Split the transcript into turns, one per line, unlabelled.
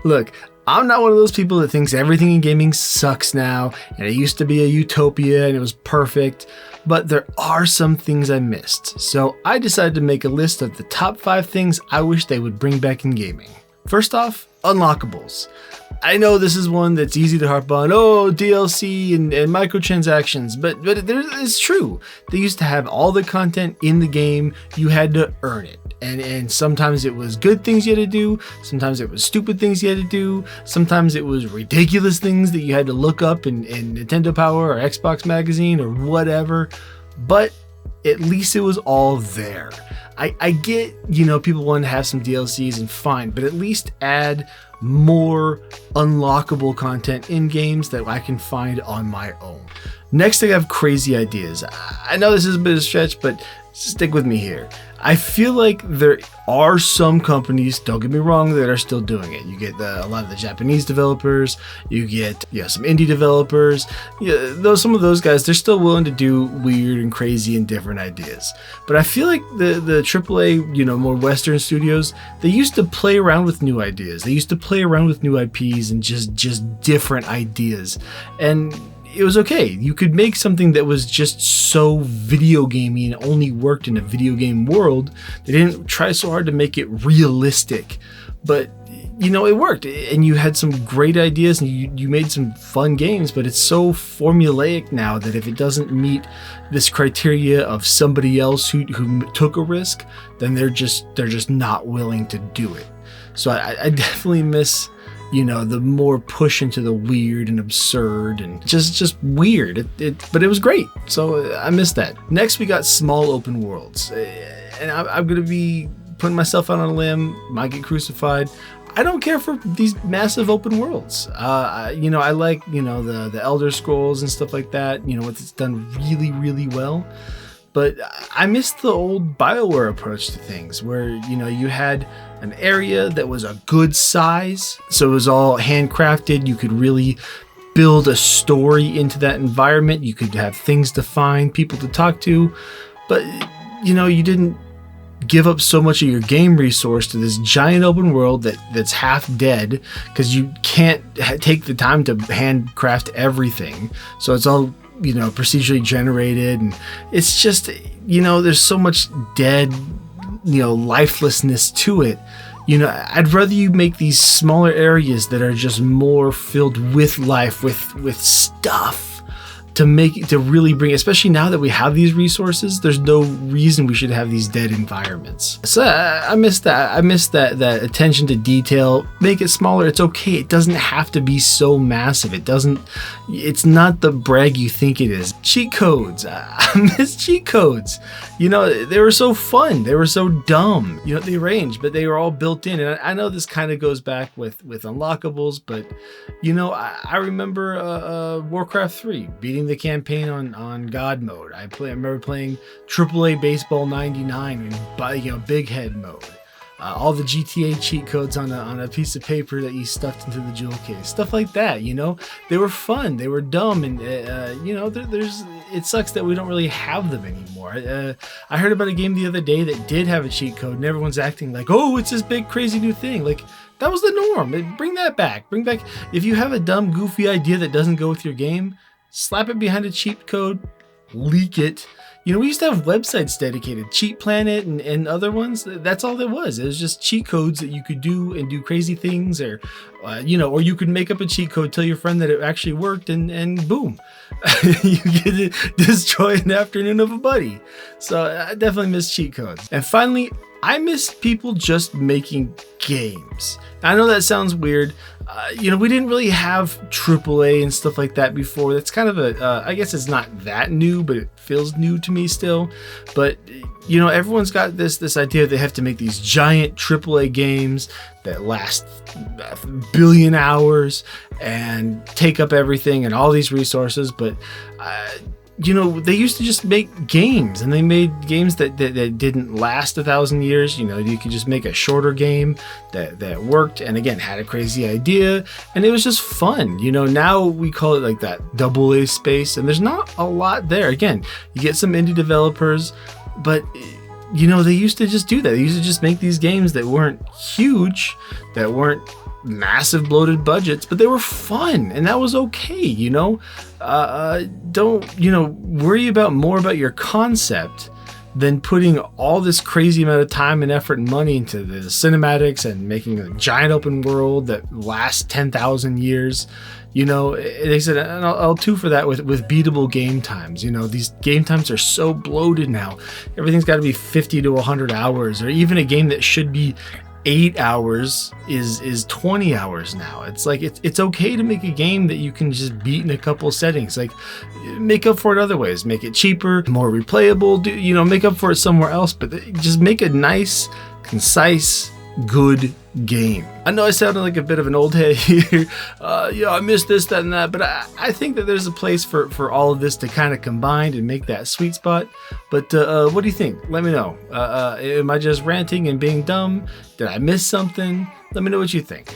Look, I'm not one of those people that thinks everything in gaming sucks now, and it used to be a utopia and it was perfect, but there are some things I missed. So I decided to make a list of the top 5 things I wish they would bring back in gaming. First off, unlockables. I know this is one that's easy to harp on, DLC and microtransactions, but it's true. They used to have all the content in the game, you had to earn it. And sometimes it was good things you had to do, sometimes it was stupid things you had to do, sometimes it was ridiculous things that you had to look up in Nintendo Power or Xbox Magazine or whatever, but at least it was all there. I get, people want to have some DLCs and fine, but at least add more unlockable content in games that I can find on my own. Next, I have crazy ideas. I know this is a bit of a stretch, but stick with me here. I feel like there are some companies, don't get me wrong, that are still doing it. You get a lot of the Japanese developers, you get some indie developers. Some of those guys, they're still willing to do weird and crazy and different ideas. But I feel like the AAA, more Western studios, they used to play around with new ideas. They used to play around with new IPs and just different ideas. And it was okay. You could make something that was just so video gamey and only worked in a video game world. They didn't try so hard to make it realistic, but it worked, and you had some great ideas and you made some fun games, but it's so formulaic now that if it doesn't meet this criteria of somebody else who took a risk, then they're just not willing to do it. So I definitely miss the more push into the weird and absurd and just weird. But it was great. So I missed that. Next, we got small open worlds. And I'm going to be putting myself out on a limb, might get crucified. I don't care for these massive open worlds. I like, the Elder Scrolls and stuff like that, it's done really, really well. But I miss the old BioWare approach to things where, you had an area that was a good size. So it was all handcrafted. You could really build a story into that environment. You could have things to find, people to talk to. But, you didn't give up so much of your game resource to this giant open world that's half dead because you can't take the time to handcraft everything. So it's all procedurally generated, and it's just there's so much dead lifelessness to it. I'd rather you make these smaller areas that are just more filled with life, with stuff to really bring, especially now that we have these resources, there's no reason we should have these dead environments. So I miss that. I miss that attention to detail. Make it smaller. It's okay. It doesn't have to be so massive. It's not the brag you think it is. Cheat codes. I miss cheat codes. They were so fun. They were so dumb. They ranged, but they were all built in. And I know this kind of goes back with unlockables, but I remember Warcraft 3 beating the campaign on God mode. I remember playing AAA Baseball 99 in Big Head mode. All the GTA cheat codes on a piece of paper that you stuffed into the jewel case, stuff like that. They were fun, they were dumb, and it sucks that we don't really have them anymore. I heard about a game the other day that did have a cheat code, and everyone's acting like, oh, it's this big crazy new thing. Like, that was the norm. Bring that back. If you have a dumb, goofy idea that doesn't go with your game, slap it behind a cheat code, leak it. We used to have websites dedicated, Cheat Planet and other ones. That's all there was. It was just cheat codes that you could do and do crazy things, or you could make up a cheat code, tell your friend that it actually worked, and boom, you get to destroy an afternoon of a buddy. So I definitely miss cheat codes. And finally, I miss people just making games. I know that sounds weird. We didn't really have AAA and stuff like that before. That's kind of I guess it's not that new, but it feels new to me still. But, everyone's got this idea they have to make these giant AAA games that last a billion hours and take up everything and all these resources. But, they used to just make games, and they made games that didn't last 1,000 years. You could just make a shorter game that worked, and again, had a crazy idea, and it was just fun. Now we call it like that AA space, and there's not a lot there. Again, you get some indie developers, but they used to just do that. They used to just make these games that weren't huge, that weren't massive bloated budgets, but they were fun, and that was okay, you know? Don't, worry about more about your concept than putting all this crazy amount of time and effort and money into the cinematics and making a giant open world that lasts 10,000 years. They said, and I'll too for that with beatable game times. These game times are so bloated now. Everything's got to be 50 to 100 hours, or even a game that should be 8 hours is 20 hours now. It's like it's okay to make a game that you can just beat in a couple settings. Like, make up for it other ways. Make it cheaper, more replayable. Make up for it somewhere else. But just make a nice, concise, good game. I know I sounded like a bit of an old head here. I missed this, that, and that, but I think that there's a place for all of this to kind of combine and make that sweet spot. But what do you think? Let me know. Am I just ranting and being dumb? Did I miss something? Let me know what you think.